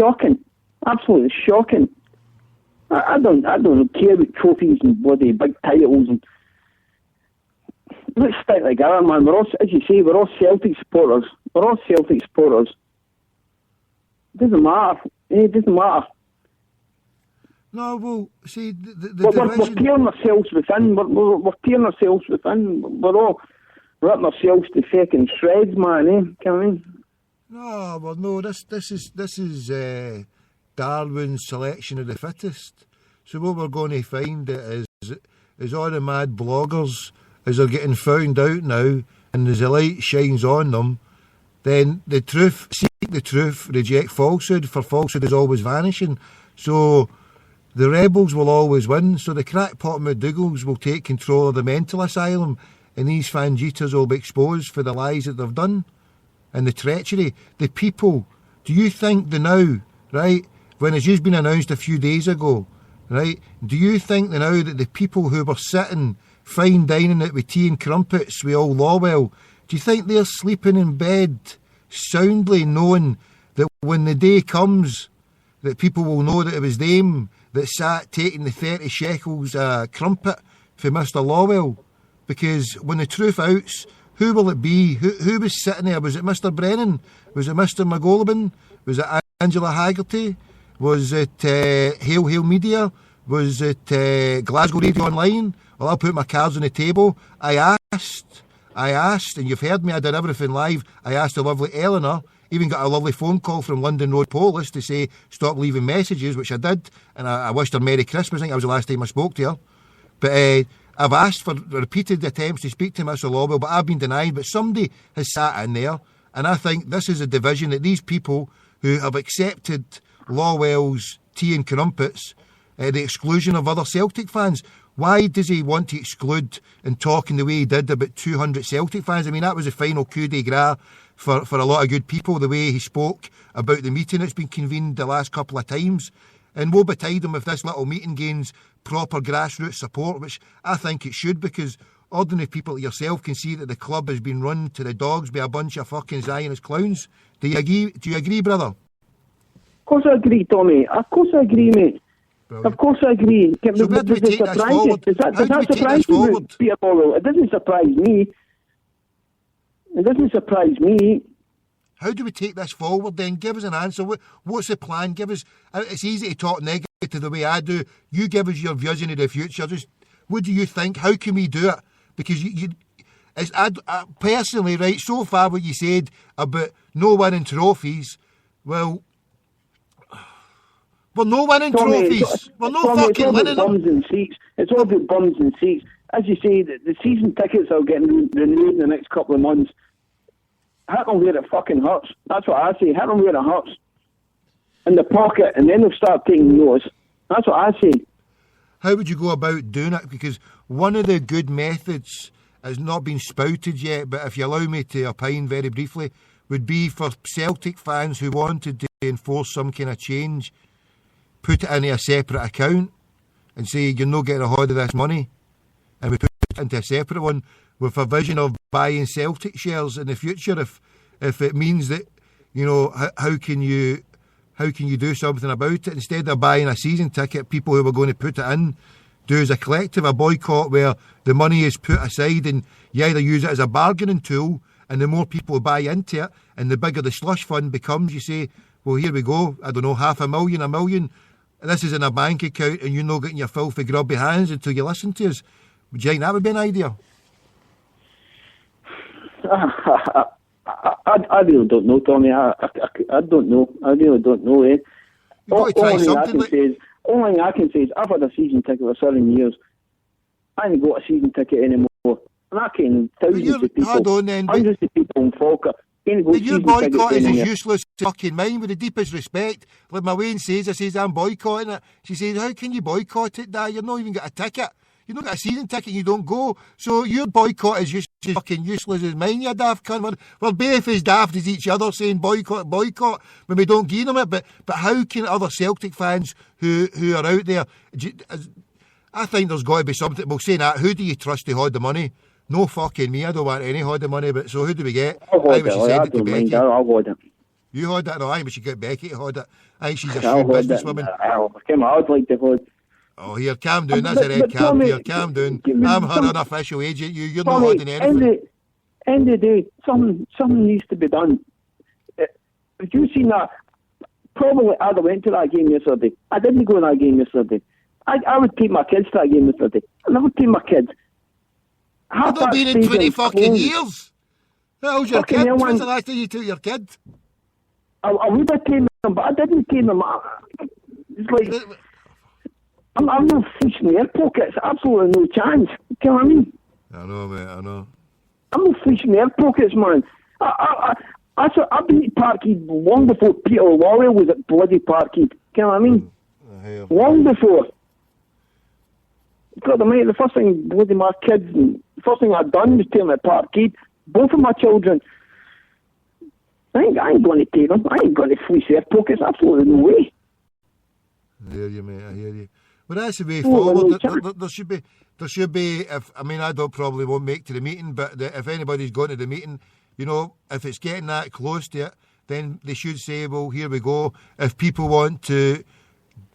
shocking. Absolutely shocking. I don't care about trophies and bloody big titles and let's stick together, man. We're all, as you say, we're all Celtic supporters. It doesn't matter. It doesn't matter. No, well, see, the we're tearing ourselves within. We're tearing ourselves within. We're all ripping ourselves to fucking shreds, man. Can you know what I mean? No, well, no. This is Darwin's selection of the fittest. So what we're going to find is all the mad bloggers, as they're getting found out now, and as the light shines on them, then the truth, seek the truth, reject falsehood, for falsehood is always vanishing. So the rebels will always win. So the crackpot McDougals will take control of the mental asylum, and these fangitas will be exposed for the lies that they've done and the treachery. The people, do you think the now, right, when it's just been announced a few days ago, right, do you think the now that the people who were sitting fine dining out with tea and crumpets with old Lawwell, do you think they're sleeping in bed soundly knowing that when the day comes that people will know that it was them that sat taking the 30 shekels crumpet for Mr. Lawwell? Because when the truth outs, who will it be? Who was sitting there? Was it Mr. Brennan? Was it Mr. McGolibin? Was it Angela Haggerty? Was it Hail Media? Was it Glasgow Radio Online? Well, I'll put my cards on the table. I asked, and you've heard me, I did everything live. I asked the lovely Eleanor, even got a lovely phone call from London Road Police to say, stop leaving messages, which I did, and I wished her Merry Christmas. I think that was the last time I spoke to her. But I've asked for repeated attempts to speak to Mr. Lawwell, but I've been denied. But somebody has sat in there, and I think this is a division that these people who have accepted Lawwell's tea and crumpets, the exclusion of other Celtic fans. Why does he want to exclude and talk in the way he did about 200 Celtic fans? I mean, that was the final coup de grace for a lot of good people, the way he spoke about the meeting that's been convened the last couple of times. And woe betide him if this little meeting gains proper grassroots support, which I think it should, because ordinary people like yourself can see that the club has been run to the dogs by a bunch of fucking Zionist clowns. Do you agree, brother? Of course I agree, Tommy. Of course I agree, mate. Brilliant. Of course I agree. So where do we take this forward? Does that surprise you, Peter Borrow? It doesn't surprise me. It doesn't surprise me. How do we take this forward then? Give us an answer. What's the plan? Give us. It's easy to talk negative the way I do. You give us your vision of the future. Just what do you think? How can we do it? Because I personally, right, so far what you said about no winning trophies, well, we're no winning trophies. We're no fucking winning them. Bums and seats. It's all about bums and seats. As you say, the season tickets are getting renewed in the next couple of months. Hit them where it fucking hurts. That's what I say. Hit them where it hurts. In the pocket, and then they'll start taking notice. That's what I say. How would you go about doing it? Because one of the good methods has not been spouted yet, but if you allow me to opine very briefly, would be for Celtic fans who wanted to enforce some kind of change, put it into a separate account and say, you're not getting a hold of this money. And we put it into a separate one with a vision of buying Celtic shares in the future. If it means that, you know, how can you do something about it? Instead of buying a season ticket, people who are going to put it in do as a collective, a boycott where the money is put aside and you either use it as a bargaining tool, and the more people buy into it and the bigger the slush fund becomes, you say, well, here we go, I don't know, 500,000, $1 million, and this is in a bank account and you're not getting your filthy grubby hands until you listen to us. Would you think that would be an idea? I really don't know, Tommy. I don't know. I really don't know, eh? Only thing I can say is I've had a season ticket for 7 years. I ain't got a season ticket anymore. And I can thousands of people, hundreds of people in Falkirk. But your boycott is as useless as fucking mine, with the deepest respect. Like my Wayne says, I'm boycotting it. She says, how can you boycott it, Dad? You've not even got a ticket. You've not got a season ticket and you don't go. So your boycott is just as fucking useless as mine, you daft cunt. We're both as daft as each other saying boycott when we don't give them it. But how can other Celtic fans who are out there, I think there's got to be something. We'll say that. Who do you trust to hold the money? No fucking me. I don't want any hold the money. But so who do we get? I'll hold it. I don't mind. I'll hold it. You had it? No, I think we should get Becky to hold it. I think she's a shrewd businesswoman. I'd like to hold. Oh, here, calm down. That's a red card. Here, calm down. I'm her unofficial agent. You're not holding anything. End of the day, something needs to be done. Have you seen that? Probably I'd have went to that game yesterday. I didn't go to that game yesterday. I would take my kids to that game yesterday. I never take my kids. I've not been in 20 fucking years. How's your kid? When's the last time you took your kid? I would have taken them, but I didn't take them. It's like, I'm not fishing the air pockets. Absolutely no chance. You know what I mean? I know, mate, I know. I'm not fishing the air pockets, man. I've been at Parkhead long before Peter Lawwell was at bloody Parkhead. You know what I mean? Long before. God, mate, the first thing bloody my kids, the first thing I'd done was take them at Parkhead. Both of my children. I ain't going to take them. I ain't going to fleece their pockets. Absolutely no way. I hear you, mate. I hear you. But that's the way forward. There should be. I probably won't make to the meeting, but if anybody's going to the meeting, you know, if it's getting that close to it, then they should say, well, here we go. If people want to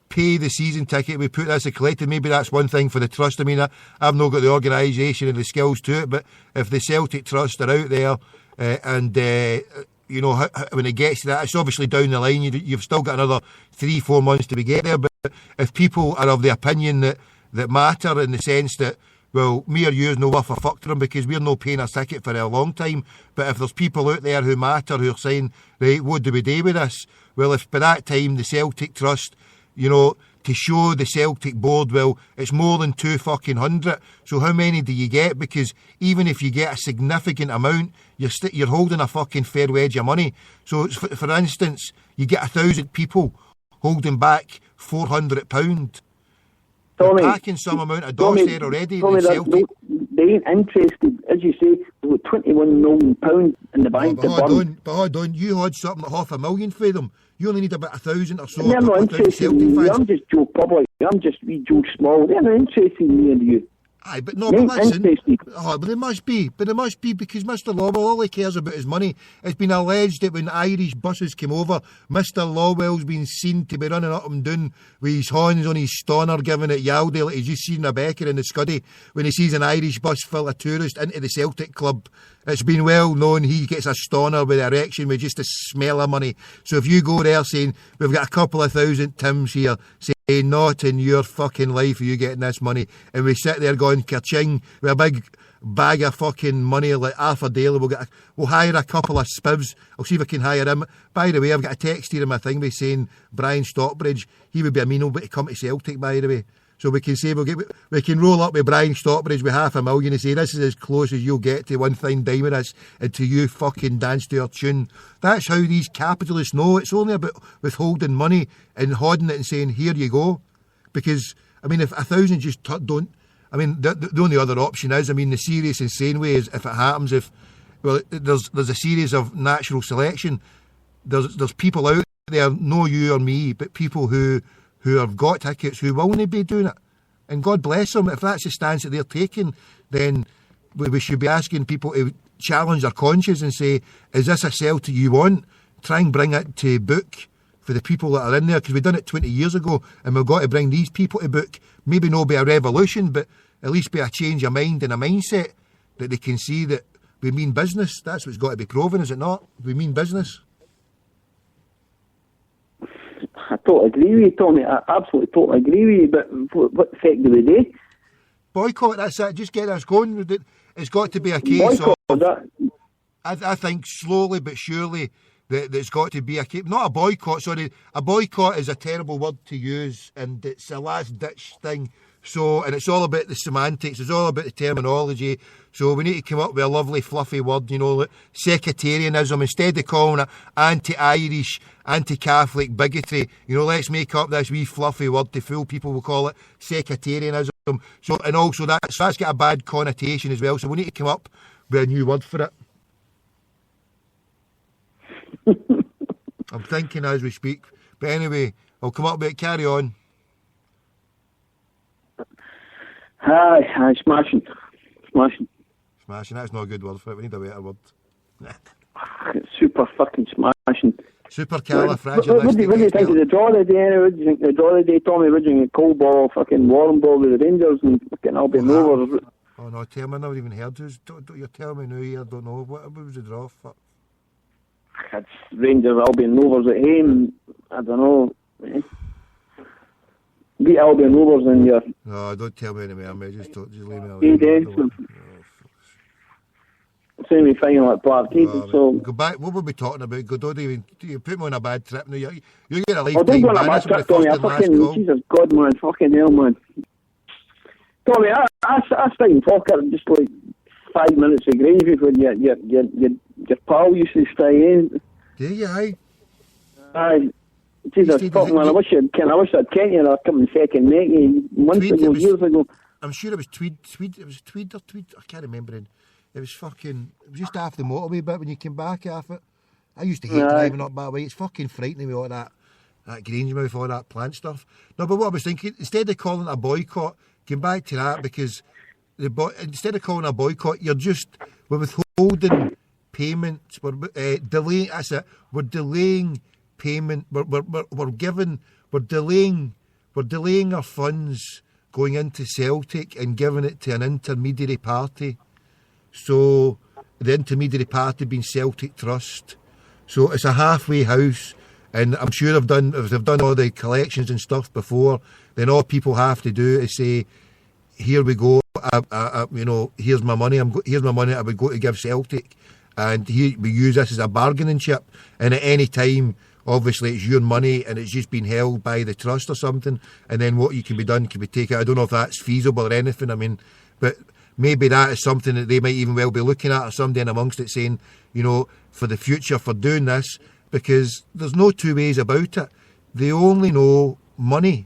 pay the season ticket, we put this a collective. Maybe that's one thing for the trust. I mean, I've not got the organisation and the skills to it, but if the Celtic Trust are out there you know, when it gets to that, it's obviously down the line. You've still got another 3-4 months to get there. But if people are of the opinion that matter, in the sense that, well, me or you is no worth a fuck to them because we're not paying a ticket for a long time. But if there's people out there who matter, who are saying, right, what do we do with this? Well, if by that time the Celtic Trust, you know, to show the Celtic board, well, it's more than 200. So how many do you get? Because even if you get a significant amount, you're holding a fucking fair wedge of money. So for instance, you get 1,000 people holding back £400. They're packing some amount of dollars there already. They ain't interested, as you say, with £21 million in the bank. But hold on, you had something like £500,000 for them. You only need about 1,000 or so. They're not interested in me. I'm just Joe Public. I'm just wee Joe Small. They're not interested in me and you. Aye, but no, but listen. Oh, but they must be. But it must be because Mr. Lawwell, all he cares about is money. It's been alleged that when Irish buses came over, Mr. Lawwell's been seen to be running up and down with his horns on his stoner, giving it yaldy like he's just seen a Becker in the Scuddy when he sees an Irish bus full of tourists into the Celtic club. It's been well known he gets a stoner with an erection with just the smell of money. So if you go there saying, we've got a couple of thousand Tims here, saying, not in your fucking life are you getting this money, and we sit there going ka-ching with a big bag of fucking money like Arthur Daly, we'll hire a couple of spivs. I'll see if I can hire him. By the way, I've got a text here in my thing saying Brian Stockbridge, he would be a mean old bit to come to Celtic, by the way. So we can say we can roll up with Brian Stockbridge with $500,000 and say this is as close as you'll get to one fine dime with us until you fucking dance to our tune. That's how these capitalists know. It's only about withholding money and hoarding it and saying here you go. Because I mean, if 1,000 just don't. I mean, the only other option is, I mean, the serious insane way is if it happens, there's a series of natural selection. There's people out there, no you or me, but people who have got tickets who will not be doing it. And God bless them. If that's the stance that they're taking, then we should be asking people to challenge their conscience and say, is this a Celtic you want? Try and bring it to book for the people that are in there, because we've done it 20 years ago and we've got to bring these people to book. Maybe not be a revolution, but at least be a change of mind and a mindset that they can see that we mean business. That's what's got to be proven, is it not? We mean business. I totally agree with you, Tommy. I absolutely totally agree with you, but what effect do we do? Boycott, that's it. Just get us going. It's got to be a case boycott, of... that. I think slowly but surely there's got to be a case... Not a boycott, sorry. A boycott is a terrible word to use, and it's a last-ditch thing. So, and it's all about the semantics, it's all about the terminology. So we need to come up with a lovely fluffy word, you know, like sectarianism. Instead of calling it anti-Irish, anti-Catholic bigotry, you know, let's make up this wee fluffy word to fool people. We'll call it sectarianism. So, and also that's got a bad connotation as well. So we need to come up with a new word for it. I'm thinking as we speak. But anyway, I'll come up with it. Carry on. Hi, smashing. Smashing, that's not a good word for it. We need a better word. It's super fucking smashing. Supercalifragilistic. What do you think of the draw of the day anyway? What do you think of the draw of the day, Tommy? What do you think of cold ball, fucking warm ball with the Rangers and fucking Albion Rovers? Oh no, tell me, I've never even heard who's. You're telling me now here, I don't know. What was the draw? Fuck. It's Rangers, Albion Rovers at home. I don't know. Beat Albion Rovers in your... No, don't tell me anymore, mate. Just leave me alone. Semi-final at Parkhead, so... Go back, what were we talking about? Don't even... You put me on a bad trip now. You're getting a lifetime don't go on a bad trip, Tommy. I fucking... Jesus God, man. Fucking hell, man. Tommy, I stay in Falkirk just like 5 minutes of gravy when your pal used to stay in. Do you, aye? Aye. Jesus, fuck, man, I wish I'd Kent you or come in second mate years ago. I'm sure it was Tweed, I can't remember it. It was just after the motorway bit when you came back off it. I used to hate driving up that way. It's fucking frightening with all that Grangemouth, all that plant stuff. No, but what I was thinking, instead of calling it a boycott, came back to that because instead of calling it a boycott, we're withholding payments, we're delaying, that's it, we're delaying payment, we're delaying our funds going into Celtic and giving it to an intermediary party. So the intermediary party being Celtic Trust. So it's a halfway house, and I'm sure if they've done all the collections and stuff before, then all people have to do is say, here we go, here's my money. Here's my money I would go to give Celtic, and we use this as a bargaining chip. And at any time, obviously, it's your money and it's just been held by the trust or something. And then what can be done can be taken. I don't know if that's feasible or anything. I mean, but maybe that is something that they might even well be looking at, or somebody in amongst it saying, for the future, for doing this, because there's no two ways about it. They only know money.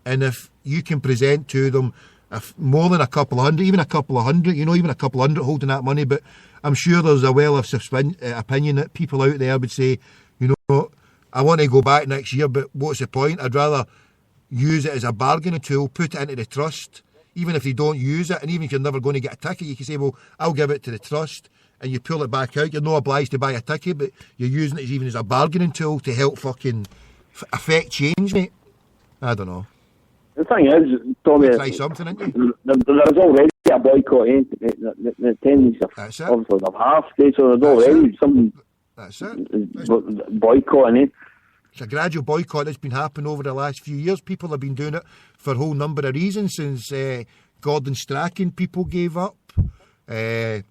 And if you can present to them more than a couple of hundred, even a couple of hundred, even a couple of hundred holding that money, but I'm sure there's a well of opinion that people out there would say, I want to go back next year, but what's the point? I'd rather use it as a bargaining tool, put it into the trust, even if they don't use it, and even if you're never going to get a ticket, you can say, well, I'll give it to the trust, and you pull it back out. You're not obliged to buy a ticket, but you're using it even as a bargaining tool to help fucking affect change, mate. I don't know. The thing is, Tommy, try something, ain't you? There's already a boycott, the attendance of obviously of half, so there's already something. That's it. Boycotting it. It's a gradual boycott that's been happening over the last few years. People have been doing it for a whole number of reasons. Since Gordon Strachan, people gave up for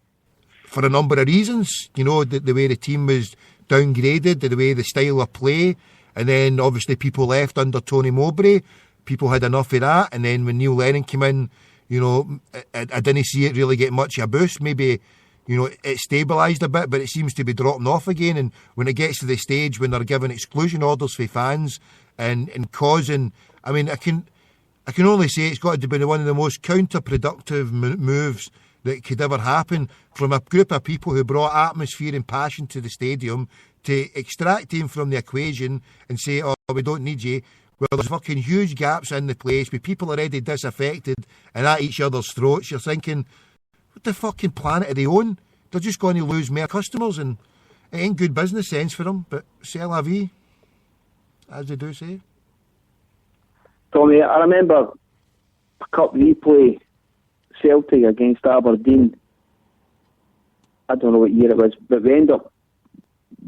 a number of reasons. The way the team was downgraded, the way the style of play, and then obviously people left under Tony Mowbray. People had enough of that, and then when Neil Lennon came in, I didn't see it really get much of a boost. Maybe it stabilised a bit, but it seems to be dropping off again. And when it gets to the stage when they're giving exclusion orders for fans and causing, I mean, I can only say it's got to be one of the most counterproductive moves that could ever happen from a group of people who brought atmosphere and passion to the stadium to extract him from the equation and say, oh, we don't need you. Well, there's fucking huge gaps in the place with people already disaffected and at each other's throats. You're thinking, what the fucking planet are they on? They're just going to lose more customers, and it ain't good business sense for them, but c'est la vie, as they do say. Tommy, I remember a cup replay, Celtic against Aberdeen. I don't know what year it was, but we ended up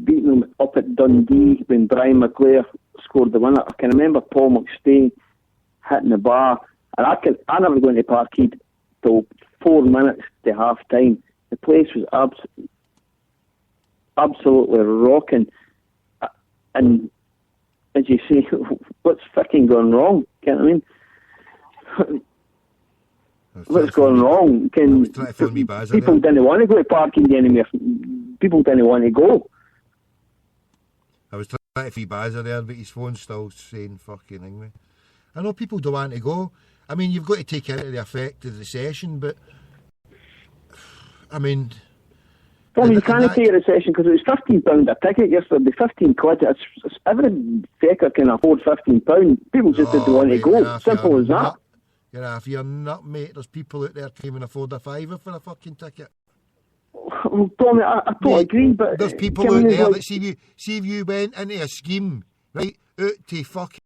beating them up at Dundee when Brian McClare scored the winner. I can remember Paul McStay hitting the bar, and I never go into Parkhead till 4 minutes to half time. The place was absolutely rocking, and as you say, what's fucking gone wrong? You know what I mean? What's going wrong? People didn't want to go to Parkhead anymore. People didn't want to go. I was trying to free Bazza there, but his phone's still saying fucking thing me. I know people don't want to go. I mean, you've got to take into the effect of the session, but I mean... Well, you can't take a recession because it was £15 a ticket yesterday, 15 quid. Every fecker can afford £15. People just didn't want to go. Simple as that. You're nut, mate. There's people out there can't even afford a £5 for a fucking ticket. Well, Tommy, I don't agree, but there's people out there that see if you went into a scheme, right, out to fucking